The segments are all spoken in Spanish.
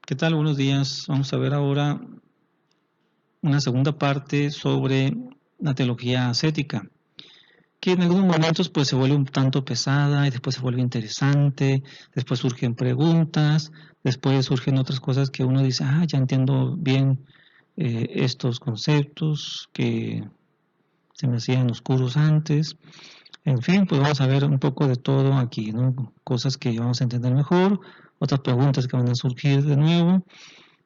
¿Qué tal? Buenos días. Vamos a ver ahora una segunda parte sobre la teología ascética, que en algunos momentos pues se vuelve un tanto pesada y después se vuelve interesante, después surgen preguntas, después surgen otras cosas que uno dice, ya entiendo bien estos conceptos que se me hacían oscuros antes. En fin, pues vamos a ver un poco de todo aquí, ¿no? Cosas que vamos a entender mejor, otras preguntas que van a surgir de nuevo.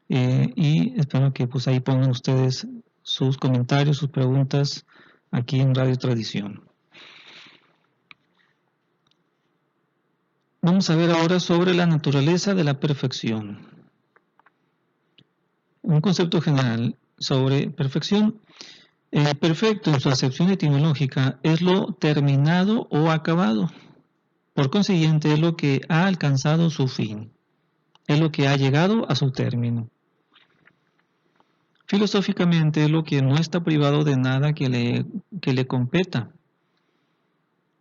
Y espero que pues ahí pongan ustedes sus comentarios, sus preguntas aquí en Radio Tradición. Vamos a ver ahora sobre la naturaleza de la perfección. Un concepto general sobre perfección. Perfecto en su acepción etimológica es lo terminado o acabado. Por consiguiente es lo que ha alcanzado su fin. Es lo que ha llegado a su término. Filosóficamente es lo que no está privado de nada que le competa,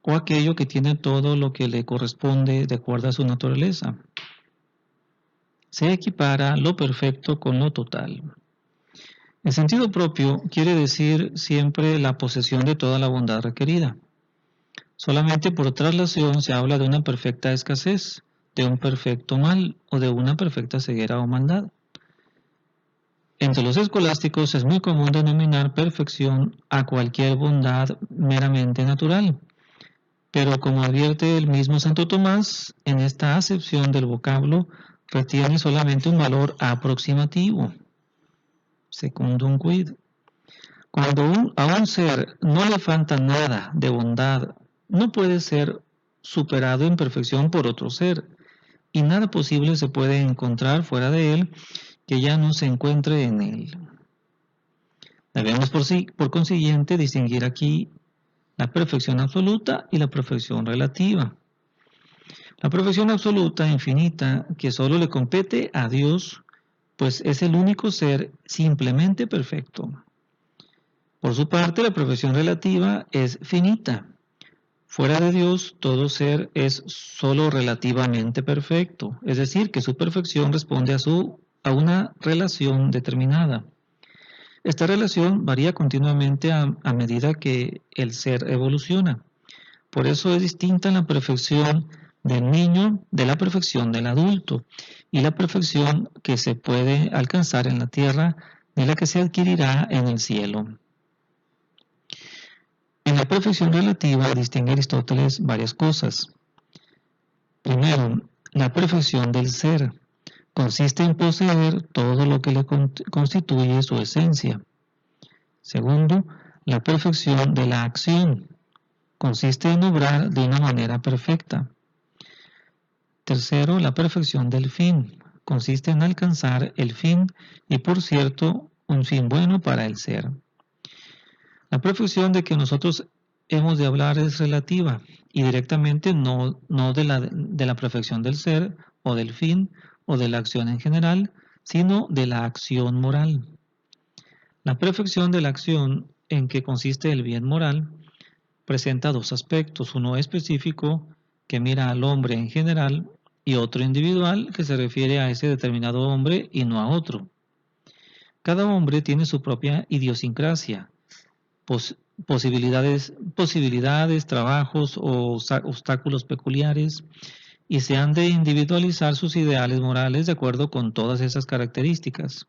o aquello que tiene todo lo que le corresponde de acuerdo a su naturaleza. Se equipara lo perfecto con lo total. El sentido propio quiere decir siempre la posesión de toda la bondad requerida. Solamente por traslación se habla de una perfecta escasez, de un perfecto mal o de una perfecta ceguera o maldad. Entre los escolásticos es muy común denominar perfección a cualquier bondad meramente natural. Pero como advierte el mismo Santo Tomás, en esta acepción del vocablo retiene solamente un valor aproximativo, secundum quid. Cuando a un ser no le falta nada de bondad, no puede ser superado en perfección por otro ser, y nada posible se puede encontrar fuera de él que ya no se encuentre en él. Debemos por consiguiente distinguir aquí la perfección absoluta y la perfección relativa. La perfección absoluta, infinita, que solo le compete a Dios, pues es el único ser simplemente perfecto. Por su parte, la perfección relativa es finita. Fuera de Dios, todo ser es solo relativamente perfecto, es decir, que su perfección responde a una relación determinada. Esta relación varía continuamente a medida que el ser evoluciona. Por eso es distinta la perfección del niño de la perfección del adulto y la perfección que se puede alcanzar en la tierra de la que se adquirirá en el cielo. En la perfección relativa distingue Aristóteles varias cosas. Primero, la perfección del ser consiste en poseer todo lo que le constituye su esencia. Segundo, la perfección de la acción consiste en obrar de una manera perfecta. Tercero, la perfección del fin consiste en alcanzar el fin y, por cierto, un fin bueno para el ser. La perfección de que nosotros hemos de hablar es relativa y directamente no de la perfección del ser o del fin o de la acción en general, sino de la acción moral. La perfección de la acción en que consiste el bien moral presenta dos aspectos, uno específico que mira al hombre en general y otro individual que se refiere a ese determinado hombre y no a otro. Cada hombre tiene su propia idiosincrasia, posibilidades, trabajos o obstáculos peculiares, y se han de individualizar sus ideales morales de acuerdo con todas esas características.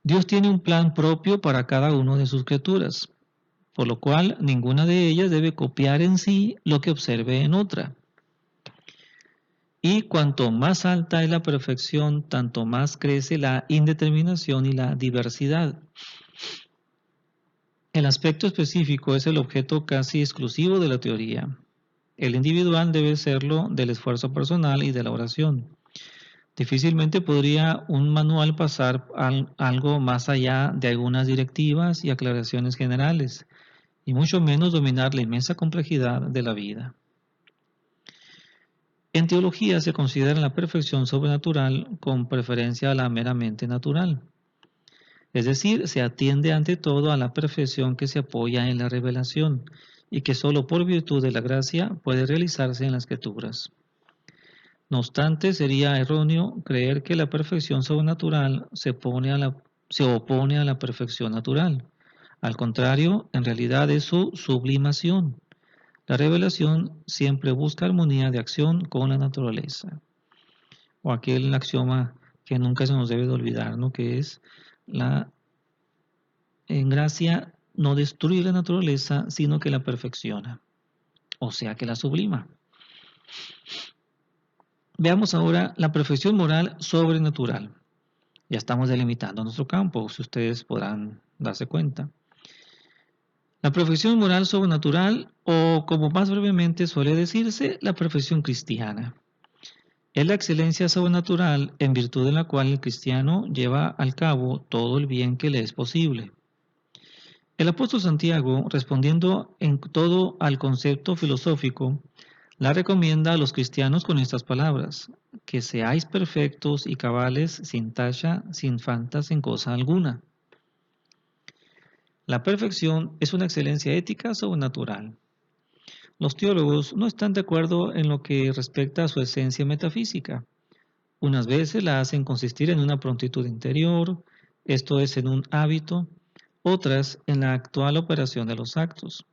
Dios tiene un plan propio para cada una de sus criaturas, por lo cual ninguna de ellas debe copiar en sí lo que observe en otra. Y cuanto más alta es la perfección, tanto más crece la indeterminación y la diversidad. El aspecto específico es el objeto casi exclusivo de la teoría. El individual debe serlo del esfuerzo personal y de la oración. Difícilmente podría un manual pasar algo más allá de algunas directivas y aclaraciones generales, y mucho menos dominar la inmensa complejidad de la vida. En teología se considera la perfección sobrenatural con preferencia a la meramente natural. Es decir, se atiende ante todo a la perfección que se apoya en la revelación y que solo por virtud de la gracia puede realizarse en las Escrituras. No obstante, sería erróneo creer que la perfección sobrenatural se opone a la perfección natural. Al contrario, en realidad es su sublimación. La revelación siempre busca armonía de acción con la naturaleza. O aquel axioma que nunca se nos debe de olvidar, ¿no? Que es la en gracia no destruye la naturaleza, sino que la perfecciona, o sea que la sublima. Veamos ahora la perfección moral sobrenatural. Ya estamos delimitando nuestro campo, si ustedes podrán darse cuenta. La perfección moral sobrenatural, o como más brevemente suele decirse, la perfección cristiana. Es la excelencia sobrenatural en virtud de la cual el cristiano lleva al cabo todo el bien que le es posible. El apóstol Santiago, respondiendo en todo al concepto filosófico, la recomienda a los cristianos con estas palabras: que seáis perfectos y cabales, sin tacha, sin faltas en cosa alguna. La perfección es una excelencia ética sobrenatural. Los teólogos no están de acuerdo en lo que respecta a su esencia metafísica. Unas veces la hacen consistir en una prontitud interior, esto es, en un hábito, otras en la actual operación de los actos,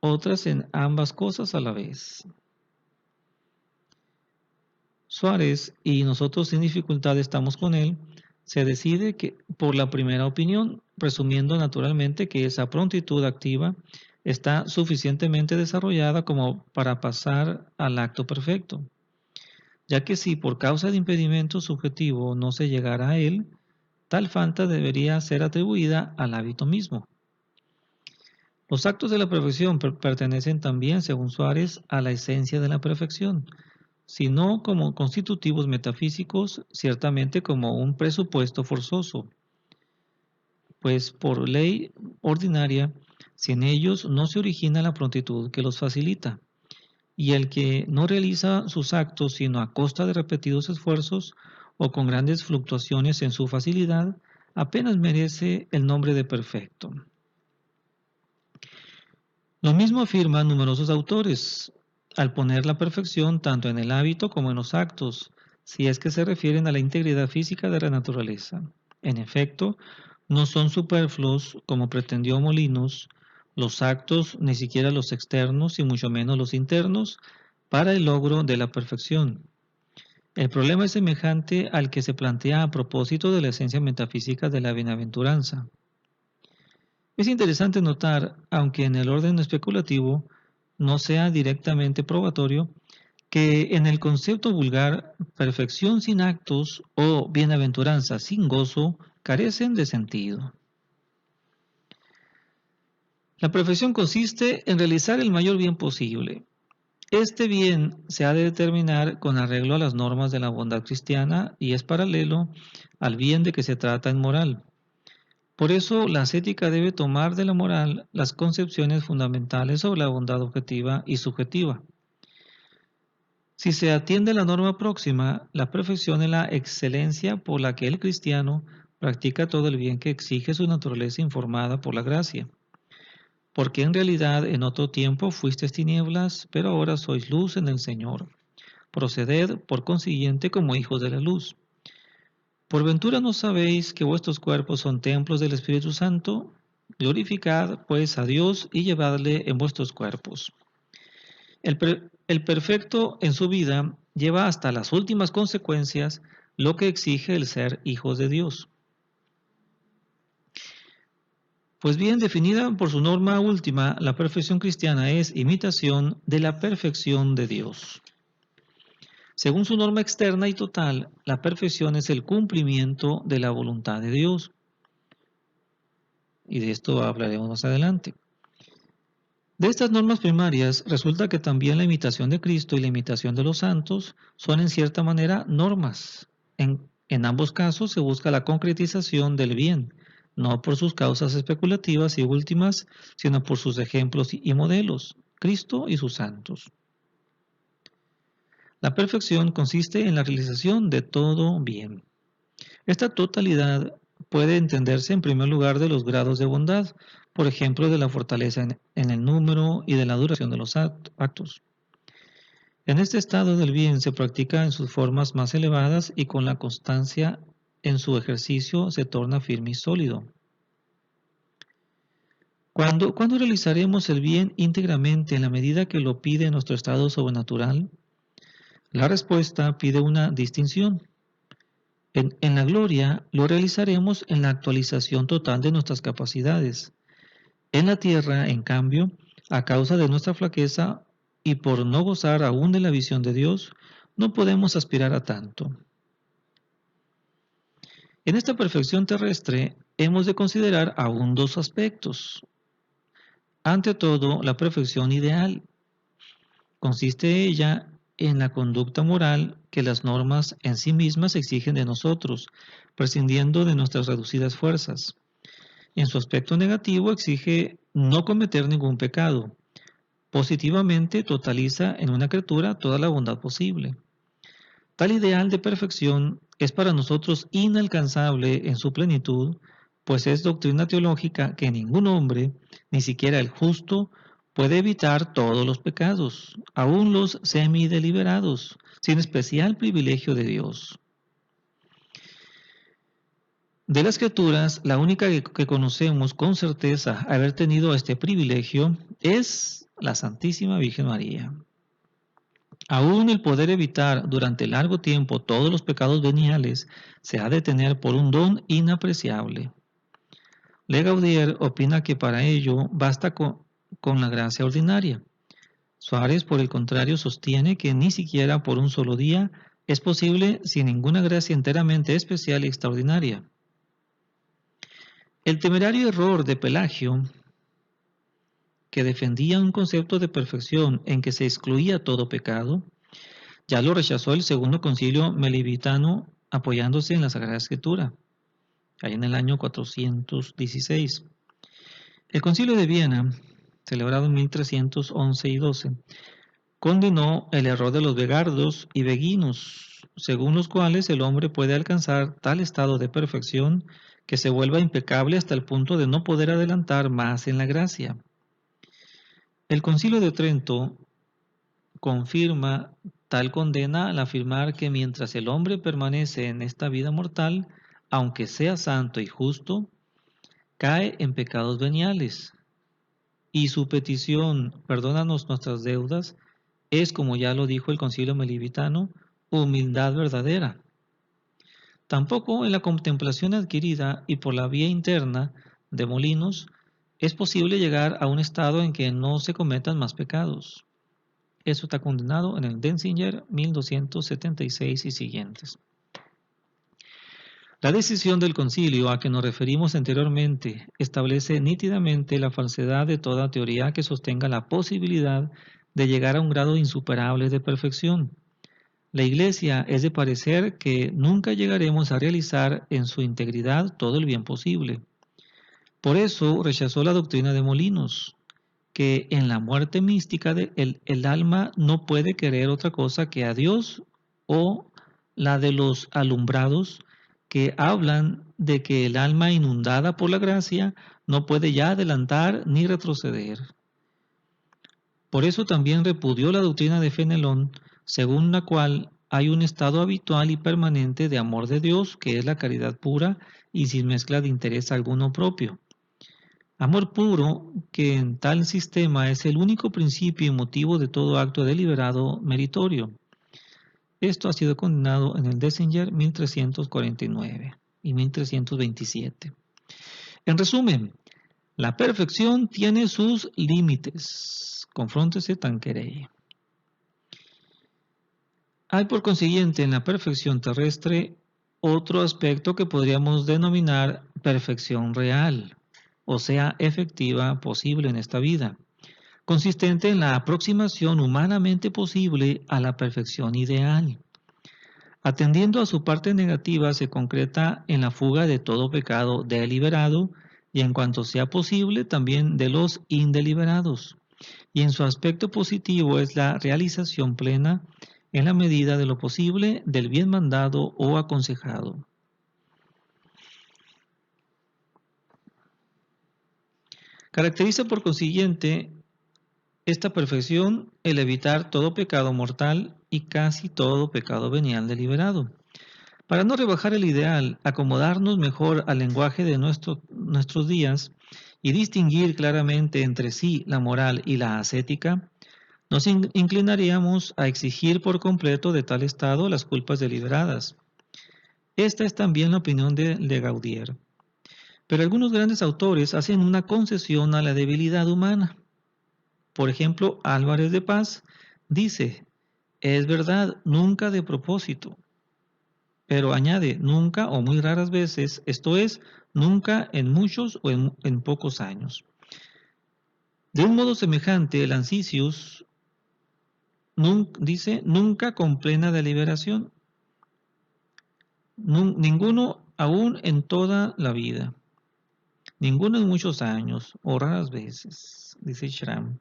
otras en ambas cosas a la vez. Suárez, y nosotros sin dificultad estamos con él, se decide que por la primera opinión, presumiendo naturalmente que esa prontitud activa está suficientemente desarrollada como para pasar al acto perfecto, ya que si por causa de impedimento subjetivo no se llegara a él, tal falta debería ser atribuida al hábito mismo. Los actos de la perfección pertenecen también, según Suárez, a la esencia de la perfección, sino como constitutivos metafísicos, ciertamente como un presupuesto forzoso, pues por ley ordinaria, sin ellos no se origina la prontitud que los facilita, y el que no realiza sus actos sino a costa de repetidos esfuerzos o con grandes fluctuaciones en su facilidad, apenas merece el nombre de perfecto. Lo mismo afirman numerosos autores, al poner la perfección tanto en el hábito como en los actos, si es que se refieren a la integridad física de la naturaleza. En efecto, no son superfluos, como pretendió Molinos, los actos, ni siquiera los externos y mucho menos los internos, para el logro de la perfección. El problema es semejante al que se plantea a propósito de la esencia metafísica de la bienaventuranza. Es interesante notar, aunque en el orden especulativo no sea directamente probatorio, que en el concepto vulgar, perfección sin actos o bienaventuranza sin gozo carecen de sentido. La perfección consiste en realizar el mayor bien posible. Este bien se ha de determinar con arreglo a las normas de la bondad cristiana y es paralelo al bien de que se trata en moral. Por eso, la ascética debe tomar de la moral las concepciones fundamentales sobre la bondad objetiva y subjetiva. Si se atiende a la norma próxima, la perfección es la excelencia por la que el cristiano practica todo el bien que exige su naturaleza informada por la gracia. Porque en realidad en otro tiempo fuisteis tinieblas, pero ahora sois luz en el Señor. Proceded, por consiguiente, como hijos de la luz. ¿Por ventura no sabéis que vuestros cuerpos son templos del Espíritu Santo? Glorificad, pues, a Dios y llevadle en vuestros cuerpos. El perfecto en su vida lleva hasta las últimas consecuencias lo que exige el ser hijos de Dios. Pues bien, definida por su norma última, la perfección cristiana es imitación de la perfección de Dios. Según su norma externa y total, la perfección es el cumplimiento de la voluntad de Dios. Y de esto hablaremos más adelante. De estas normas primarias resulta que también la imitación de Cristo y la imitación de los santos son en cierta manera normas. En ambos casos se busca la concretización del bien, no por sus causas especulativas y últimas, sino por sus ejemplos y modelos, Cristo y sus santos. La perfección consiste en la realización de todo bien. Esta totalidad puede entenderse en primer lugar de los grados de bondad, por ejemplo, de la fortaleza en el número y de la duración de los actos. En este estado del bien se practica en sus formas más elevadas y con la constancia en su ejercicio se torna firme y sólido. ¿Cuándo realizaremos el bien íntegramente en la medida que lo pide nuestro estado sobrenatural? La respuesta pide una distinción. En la gloria lo realizaremos en la actualización total de nuestras capacidades. En la tierra, en cambio, a causa de nuestra flaqueza y por no gozar aún de la visión de Dios, no podemos aspirar a tanto. En esta perfección terrestre hemos de considerar aún dos aspectos. Ante todo, la perfección ideal. Consiste ella en la conducta moral que las normas en sí mismas exigen de nosotros, prescindiendo de nuestras reducidas fuerzas. En su aspecto negativo exige no cometer ningún pecado. Positivamente totaliza en una criatura toda la bondad posible. Tal ideal de perfección es para nosotros inalcanzable en su plenitud, pues es doctrina teológica que ningún hombre, ni siquiera el justo, puede evitar todos los pecados, aun los semideliberados, sin especial privilegio de Dios. De las criaturas, la única que conocemos con certeza haber tenido este privilegio es la Santísima Virgen María. Aún el poder evitar durante largo tiempo todos los pecados veniales se ha de tener por un don inapreciable. Le Gaudier opina que para ello basta con la gracia ordinaria. Suárez, por el contrario, sostiene que ni siquiera por un solo día es posible sin ninguna gracia enteramente especial y extraordinaria. El temerario error de Pelagio, que defendía un concepto de perfección en que se excluía todo pecado, ya lo rechazó el Segundo Concilio Melibitano apoyándose en la Sagrada Escritura, ahí en el año 416. El Concilio de Viena, celebrado en 1311 y 12, condenó el error de los vegardos y beguinos, según los cuales el hombre puede alcanzar tal estado de perfección que se vuelva impecable hasta el punto de no poder adelantar más en la gracia. El Concilio de Trento confirma tal condena al afirmar que mientras el hombre permanece en esta vida mortal, aunque sea santo y justo, cae en pecados veniales, y su petición, perdónanos nuestras deudas, es, como ya lo dijo el Concilio Melibitano, humildad verdadera. Tampoco en la contemplación adquirida y por la vía interna de Molinos es posible llegar a un estado en que no se cometan más pecados. Eso está condenado en el Denzinger 1276 y siguientes. La decisión del concilio a que nos referimos anteriormente establece nítidamente la falsedad de toda teoría que sostenga la posibilidad de llegar a un grado insuperable de perfección. La Iglesia es de parecer que nunca llegaremos a realizar en su integridad todo el bien posible. Por eso rechazó la doctrina de Molinos, que en la muerte mística el alma no puede querer otra cosa que a Dios, o la de los alumbrados que hablan de que el alma inundada por la gracia no puede ya adelantar ni retroceder. Por eso también repudió la doctrina de Fenelón, según la cual hay un estado habitual y permanente de amor de Dios, que es la caridad pura y sin mezcla de interés alguno propio. Amor puro, que en tal sistema es el único principio y motivo de todo acto deliberado meritorio. Esto ha sido condenado en el Denzinger 1349 y 1327. En resumen, la perfección tiene sus límites. Confróntese tan queréis. Hay por consiguiente en la perfección terrestre otro aspecto que podríamos denominar perfección real, o sea, efectiva, posible en esta vida, consistente en la aproximación humanamente posible a la perfección ideal. Atendiendo a su parte negativa, se concreta en la fuga de todo pecado deliberado y en cuanto sea posible también de los indeliberados. Y en su aspecto positivo es la realización plena en la medida de lo posible del bien mandado o aconsejado. Caracteriza por consiguiente Esta perfección, el evitar todo pecado mortal y casi todo pecado venial deliberado. Para no rebajar el ideal, acomodarnos mejor al lenguaje de nuestros días y distinguir claramente entre sí la moral y la ascética, nos inclinaríamos a exigir por completo de tal estado las culpas deliberadas. Esta es también la opinión de Gaudier. Pero algunos grandes autores hacen una concesión a la debilidad humana. Por ejemplo, Álvarez de Paz dice, es verdad, nunca de propósito, pero añade, nunca o muy raras veces, esto es, nunca en muchos o en pocos años. De un modo semejante, el Ancisius dice, nunca con plena deliberación, ninguno aún en toda la vida, ninguno en muchos años o raras veces, dice Schramm.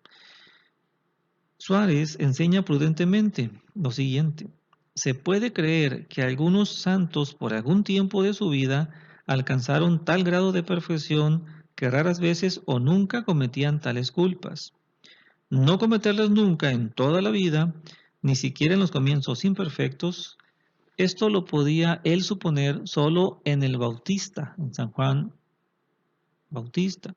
Suárez enseña prudentemente lo siguiente. Se puede creer que algunos santos por algún tiempo de su vida alcanzaron tal grado de perfección que raras veces o nunca cometían tales culpas. No cometerlas nunca en toda la vida, ni siquiera en los comienzos imperfectos, esto lo podía él suponer solo en el Bautista, en San Juan Bautista.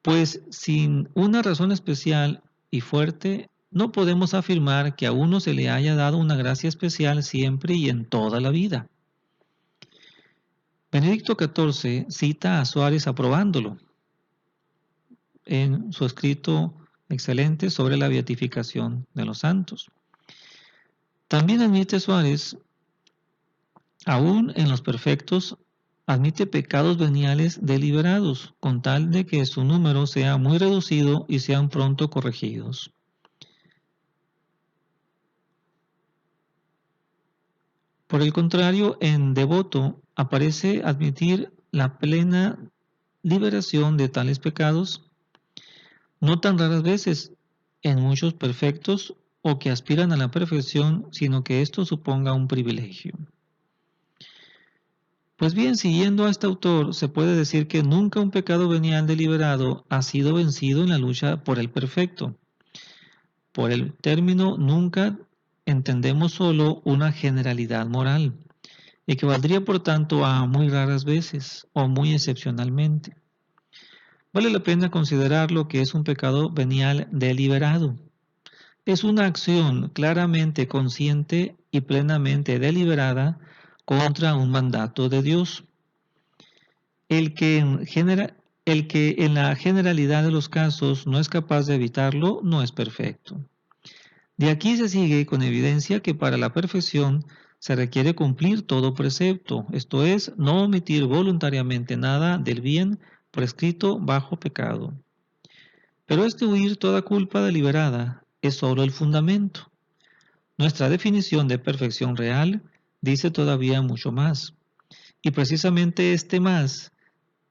Pues sin una razón especial y fuerte, no podemos afirmar que a uno se le haya dado una gracia especial siempre y en toda la vida. Benedicto XIV cita a Suárez aprobándolo en su escrito excelente sobre la beatificación de los santos. También admite Suárez, aún en los perfectos, admite pecados veniales deliberados, con tal de que su número sea muy reducido y sean pronto corregidos. Por el contrario, en Devoto aparece admitir la plena liberación de tales pecados, no tan raras veces en muchos perfectos o que aspiran a la perfección, sino que esto suponga un privilegio. Pues bien, siguiendo a este autor, se puede decir que nunca un pecado venial deliberado ha sido vencido en la lucha por el perfecto. Por el término nunca entendemos solo una generalidad moral, equivaldría por tanto a muy raras veces o muy excepcionalmente. Vale la pena considerar lo que es un pecado venial deliberado. Es una acción claramente consciente y plenamente deliberada contra un mandato de Dios. El que en la generalidad de los casos no es capaz de evitarlo no es perfecto. De aquí se sigue con evidencia que para la perfección se requiere cumplir todo precepto, esto es, no omitir voluntariamente nada del bien prescrito bajo pecado. Pero este huir toda culpa deliberada es solo el fundamento. Nuestra definición de perfección real dice todavía mucho más. Y precisamente este más,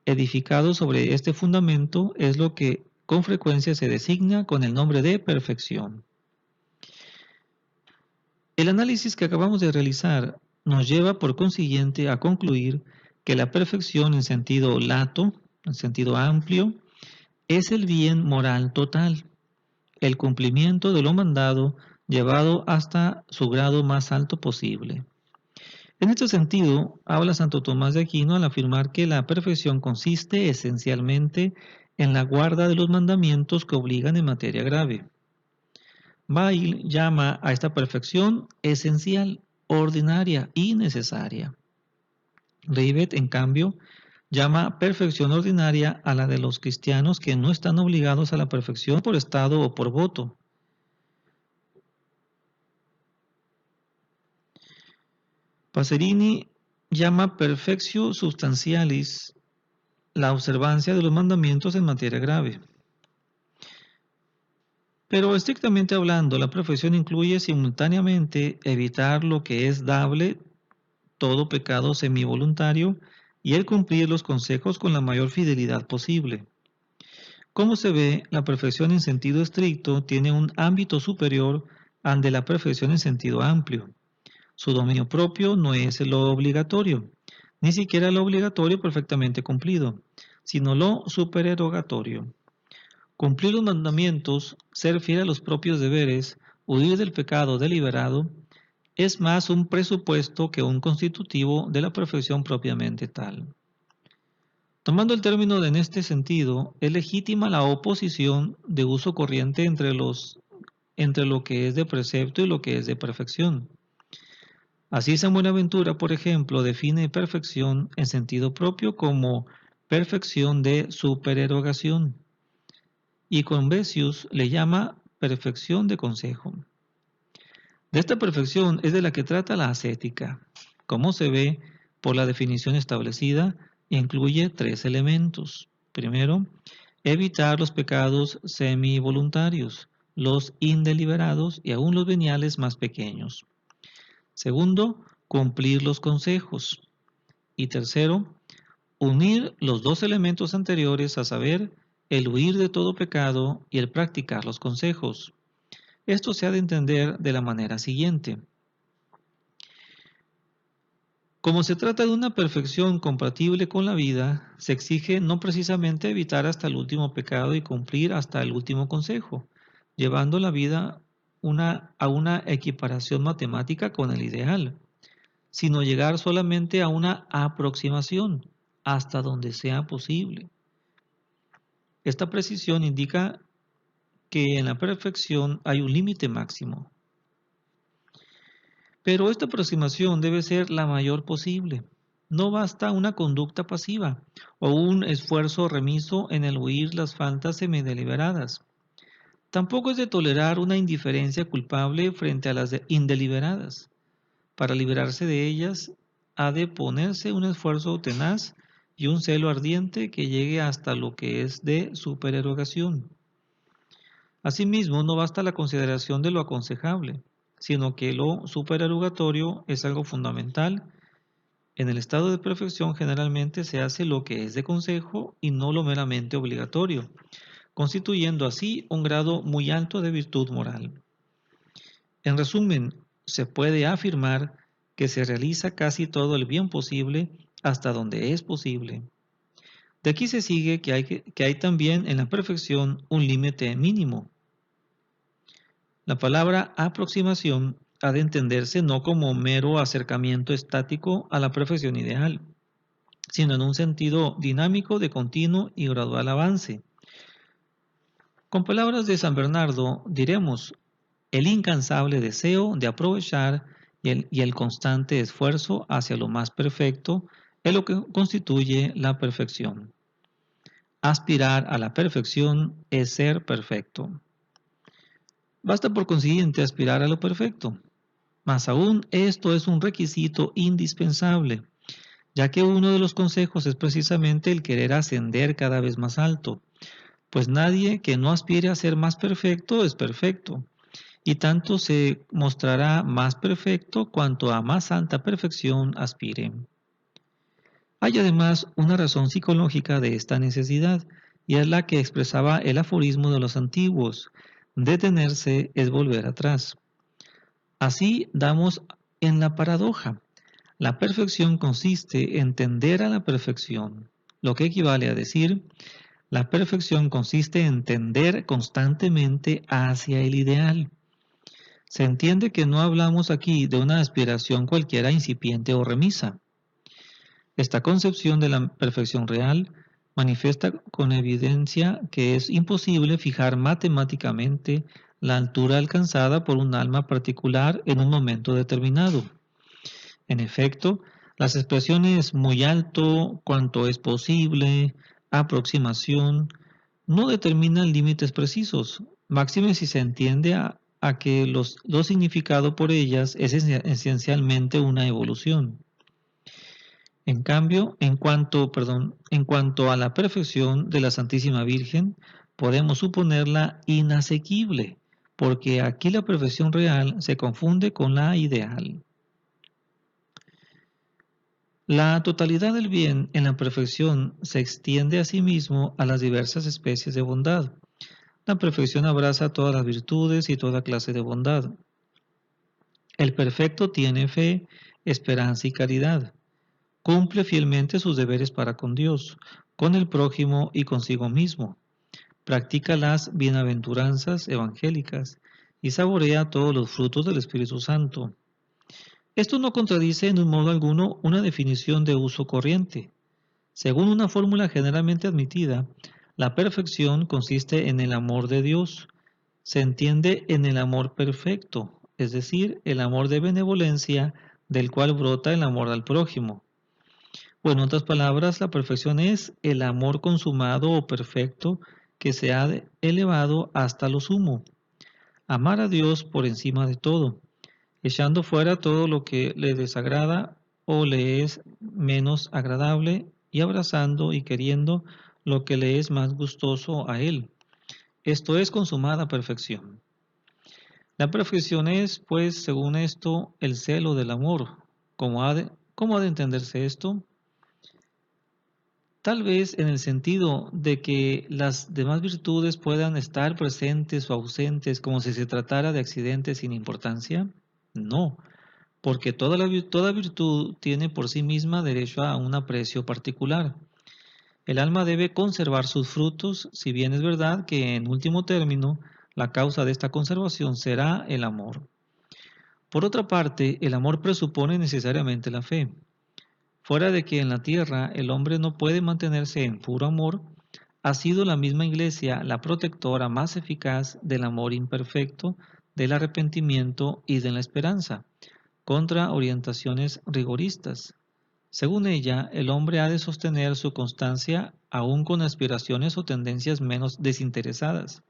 edificado sobre este fundamento, es lo que con frecuencia se designa con el nombre de perfección. El análisis que acabamos de realizar nos lleva por consiguiente a concluir que la perfección en sentido lato, en sentido amplio, es el bien moral total, el cumplimiento de lo mandado llevado hasta su grado más alto posible. En este sentido, habla Santo Tomás de Aquino al afirmar que la perfección consiste esencialmente en la guarda de los mandamientos que obligan en materia grave. Bail llama a esta perfección esencial, ordinaria y necesaria. Rivet, en cambio, llama perfección ordinaria a la de los cristianos que no están obligados a la perfección por estado o por voto. Pacerini llama perfectio substantialis la observancia de los mandamientos en materia grave. Pero estrictamente hablando, la perfección incluye simultáneamente evitar lo que es dable, todo pecado semivoluntario, y el cumplir los consejos con la mayor fidelidad posible. Como se ve, la perfección en sentido estricto tiene un ámbito superior al de la perfección en sentido amplio. Su dominio propio no es lo obligatorio, ni siquiera lo obligatorio perfectamente cumplido, sino lo supererogatorio. Cumplir los mandamientos, ser fiel a los propios deberes, huir del pecado deliberado, es más un presupuesto que un constitutivo de la perfección propiamente tal. Tomando el término en este sentido, es legítima la oposición de uso corriente entre lo que es de precepto y lo que es de perfección. Así San Buenaventura, por ejemplo, define perfección en sentido propio como perfección de supererogación, y Convecius le llama perfección de consejo. De esta perfección es de la que trata la ascética. Como se ve por la definición establecida, incluye 3 elementos. Primero, evitar los pecados semi-voluntarios, los indeliberados y aún los veniales más pequeños. Segundo, cumplir los consejos. Y tercero, unir los 2 elementos anteriores, a saber, el huir de todo pecado y el practicar los consejos. Esto se ha de entender de la manera siguiente. Como se trata de una perfección compatible con la vida, se exige no precisamente evitar hasta el último pecado y cumplir hasta el último consejo, llevando la vida a una equiparación matemática con el ideal, sino llegar solamente a una aproximación hasta donde sea posible. Esta precisión indica que en la perfección hay un límite máximo. Pero esta aproximación debe ser la mayor posible. No basta una conducta pasiva o un esfuerzo remiso en el huir las faltas semideliberadas. Tampoco es de tolerar una indiferencia culpable frente a las indeliberadas. Para librarse de ellas, ha de ponerse un esfuerzo tenaz y un celo ardiente que llegue hasta lo que es de supererogación. Asimismo, no basta la consideración de lo aconsejable, sino que lo supererogatorio es algo fundamental. En el estado de perfección generalmente se hace lo que es de consejo y no lo meramente obligatorio, constituyendo así un grado muy alto de virtud moral. En resumen, se puede afirmar que se realiza casi todo el bien posible hasta donde es posible. De aquí se sigue que hay también en la perfección un límite mínimo. La palabra aproximación ha de entenderse no como mero acercamiento estático a la perfección ideal, sino en un sentido dinámico de continuo y gradual avance. Con palabras de San Bernardo diremos: el incansable deseo de aprovechar y el constante esfuerzo hacia lo más perfecto es lo que constituye la perfección. Aspirar a la perfección es ser perfecto. Basta por consiguiente aspirar a lo perfecto. Más aún, esto es un requisito indispensable, ya que uno de los consejos es precisamente el querer ascender cada vez más alto, pues nadie que no aspire a ser más perfecto es perfecto, y tanto se mostrará más perfecto cuanto a más alta perfección aspire. Hay además una razón psicológica de esta necesidad, y es la que expresaba el aforismo de los antiguos: detenerse es volver atrás. Así damos en la paradoja. La perfección consiste en tender a la perfección, lo que equivale a decir: la perfección consiste en tender constantemente hacia el ideal. Se entiende que no hablamos aquí de una aspiración cualquiera incipiente o remisa. Esta concepción de la perfección real manifiesta con evidencia que es imposible fijar matemáticamente la altura alcanzada por un alma particular en un momento determinado. En efecto, las expresiones muy alto, cuanto es posible, aproximación, no determinan límites precisos, máxime si se entiende a que lo significado por ellas es esencialmente una evolución. En cambio, en cuanto a la perfección de la Santísima Virgen, podemos suponerla inasequible, porque aquí la perfección real se confunde con la ideal. La totalidad del bien en la perfección se extiende asimismo a las diversas especies de bondad. La perfección abraza todas las virtudes y toda clase de bondad. El perfecto tiene fe, esperanza y caridad. Cumple fielmente sus deberes para con Dios, con el prójimo y consigo mismo. practica las bienaventuranzas evangélicas y saborea todos los frutos del Espíritu Santo. Esto no contradice en un modo alguno una definición de uso corriente. Según una fórmula generalmente admitida, la perfección consiste en el amor de Dios. Se entiende en el amor perfecto, es decir, el amor de benevolencia del cual brota el amor al prójimo. O en otras palabras, la perfección es el amor consumado o perfecto que se ha elevado hasta lo sumo. Amar a Dios por encima de todo, echando fuera todo lo que le desagrada o le es menos agradable y abrazando y queriendo lo que le es más gustoso a Él. Esto es consumada perfección. La perfección es, pues, según esto, el celo del amor. ¿Cómo ha de entenderse esto? Tal vez en el sentido de que las demás virtudes puedan estar presentes o ausentes como si se tratara de accidentes sin importancia. No, porque toda virtud tiene por sí misma derecho a un aprecio particular. El alma debe conservar sus frutos, si bien es verdad que en último término la causa de esta conservación será el amor. Por otra parte, el amor presupone necesariamente la fe. Fuera de que en la tierra el hombre no puede mantenerse en puro amor, ha sido la misma Iglesia la protectora más eficaz del amor imperfecto, del arrepentimiento y de la esperanza, contra orientaciones rigoristas. Según ella, el hombre ha de sostener su constancia aún con aspiraciones o tendencias menos desinteresadas.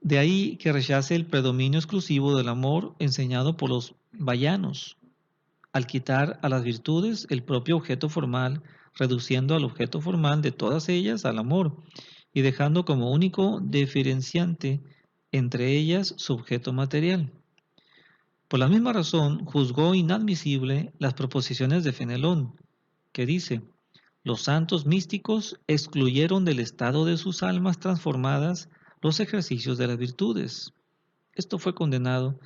De ahí que rechace el predominio exclusivo del amor enseñado por los vayanos, al quitar a las virtudes el propio objeto formal, reduciendo al objeto formal de todas ellas al amor, y dejando como único diferenciante entre ellas su objeto material. Por la misma razón, juzgó inadmisible las proposiciones de Fenelón, que dice: los santos místicos excluyeron del estado de sus almas transformadas los ejercicios de las virtudes. Esto fue condenado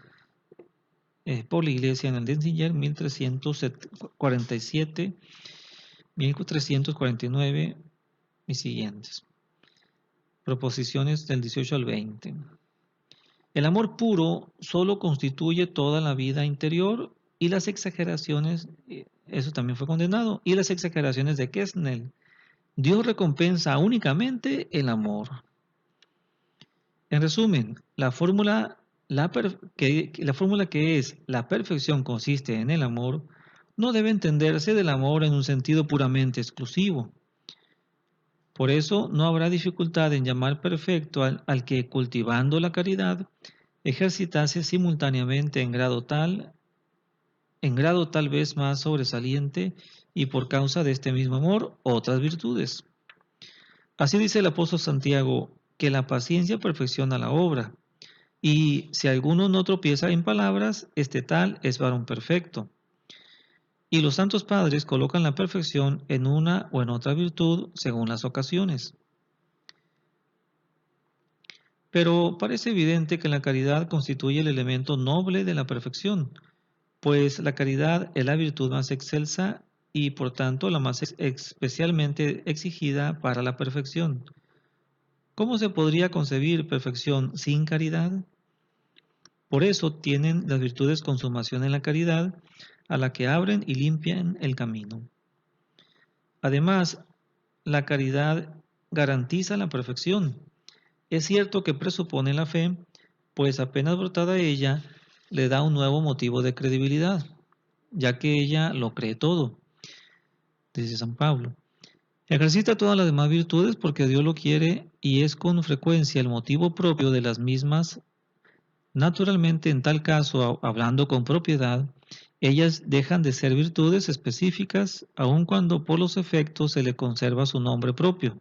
por la Iglesia en el Denzinger 1347, 1349 y siguientes. Proposiciones del 18 al 20. El amor puro solo constituye toda la vida interior y las exageraciones, eso también fue condenado, y las exageraciones de Quesnel. Dios recompensa únicamente el amor. En resumen, la fórmula que es la perfección consiste en el amor, no debe entenderse del amor en un sentido puramente exclusivo. Por eso no habrá dificultad en llamar perfecto al que, cultivando la caridad, ejercitase simultáneamente en grado tal vez más sobresaliente y por causa de este mismo amor otras virtudes. Así dice el apóstol Santiago, que la paciencia perfecciona la obra, y si alguno no tropieza en palabras, este tal es varón perfecto. Y los santos padres colocan la perfección en una o en otra virtud según las ocasiones. Pero parece evidente que la caridad constituye el elemento noble de la perfección, pues la caridad es la virtud más excelsa y por tanto la más especialmente exigida para la perfección. ¿Cómo se podría concebir perfección sin caridad? Por eso tienen las virtudes consumación en la caridad, a la que abren y limpian el camino. Además, la caridad garantiza la perfección. Es cierto que presupone la fe, pues apenas brotada ella, le da un nuevo motivo de credibilidad, ya que ella lo cree todo, dice San Pablo. Ejercita todas las demás virtudes porque Dios lo quiere y es con frecuencia el motivo propio de las mismas. Naturalmente, en tal caso, hablando con propiedad, ellas dejan de ser virtudes específicas, aun cuando por los efectos se le conserva su nombre propio.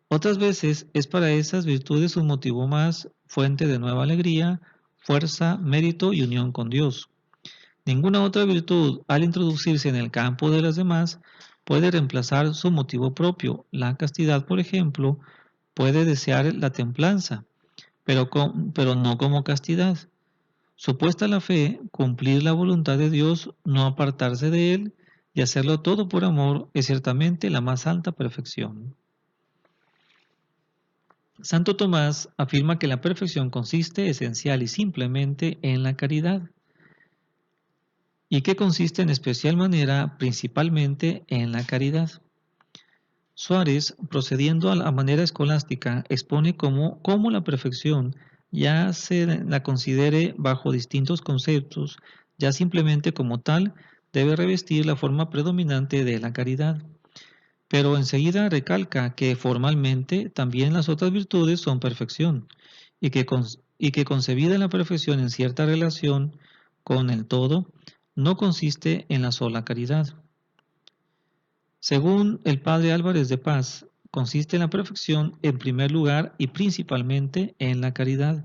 Otras veces es para esas virtudes un motivo más, fuente de nueva alegría, fuerza, mérito y unión con Dios. Ninguna otra virtud, al introducirse en el campo de las demás, puede reemplazar su motivo propio. La castidad, por ejemplo, puede desear la templanza, pero no como castidad. Supuesta la fe, cumplir la voluntad de Dios, no apartarse de Él y hacerlo todo por amor es ciertamente la más alta perfección. Santo Tomás afirma que la perfección consiste esencial y simplemente en la caridad, y que consiste en especial manera principalmente en la caridad. Suárez, procediendo a la manera escolástica, expone cómo la perfección, ya se la considere bajo distintos conceptos, ya simplemente como tal, debe revestir la forma predominante de la caridad. Pero enseguida recalca que formalmente también las otras virtudes son perfección, y que concebida la perfección en cierta relación con el todo, no consiste en la sola caridad. Según el padre Álvarez de Paz, consiste en la perfección en primer lugar y principalmente en la caridad,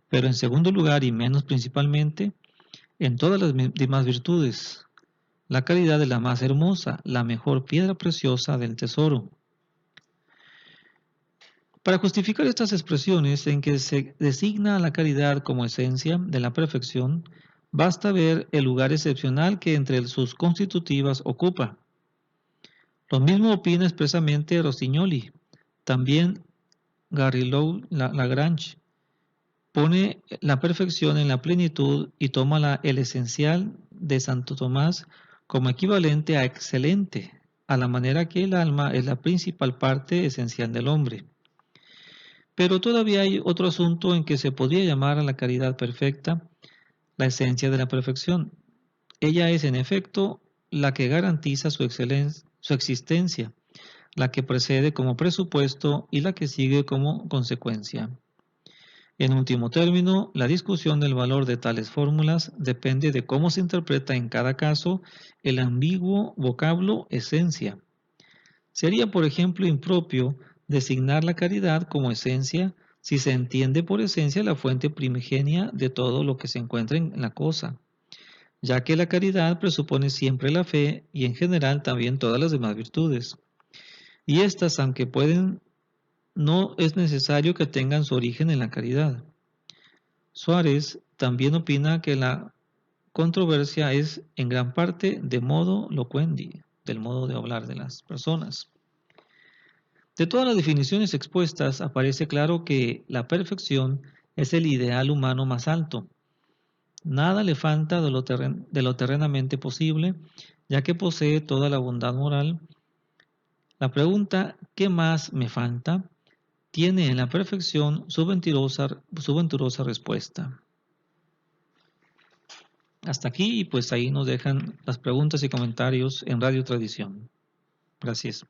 pero en segundo lugar y menos principalmente en todas las demás virtudes. La caridad es la más hermosa, la mejor piedra preciosa del tesoro. Para justificar estas expresiones en que se designa a la caridad como esencia de la perfección, basta ver el lugar excepcional que entre sus constitutivas ocupa. Lo mismo opina expresamente Rossignoli. También Garrigou Lagrange pone la perfección en la plenitud y toma el esencial de Santo Tomás como equivalente a excelente, a la manera que el alma es la principal parte esencial del hombre. Pero todavía hay otro asunto en que se podría llamar a la caridad perfecta la esencia de la perfección. Ella es, en efecto, la que garantiza su existencia, la que precede como presupuesto y la que sigue como consecuencia. En último término, la discusión del valor de tales fórmulas depende de cómo se interpreta en cada caso el ambiguo vocablo esencia. Sería, por ejemplo, impropio designar la caridad como esencia si se entiende por esencia la fuente primigenia de todo lo que se encuentra en la cosa, ya que la caridad presupone siempre la fe y en general también todas las demás virtudes. Y estas, aunque pueden, no es necesario que tengan su origen en la caridad. Suárez también opina que la controversia es en gran parte de modo loquendi, del modo de hablar de las personas. De todas las definiciones expuestas, aparece claro que la perfección es el ideal humano más alto. Nada le falta de lo terrenamente posible, ya que posee toda la bondad moral. La pregunta ¿qué más me falta? Tiene en la perfección su venturosa respuesta. Hasta aquí y pues ahí nos dejan las preguntas y comentarios en Radio Tradición. Gracias.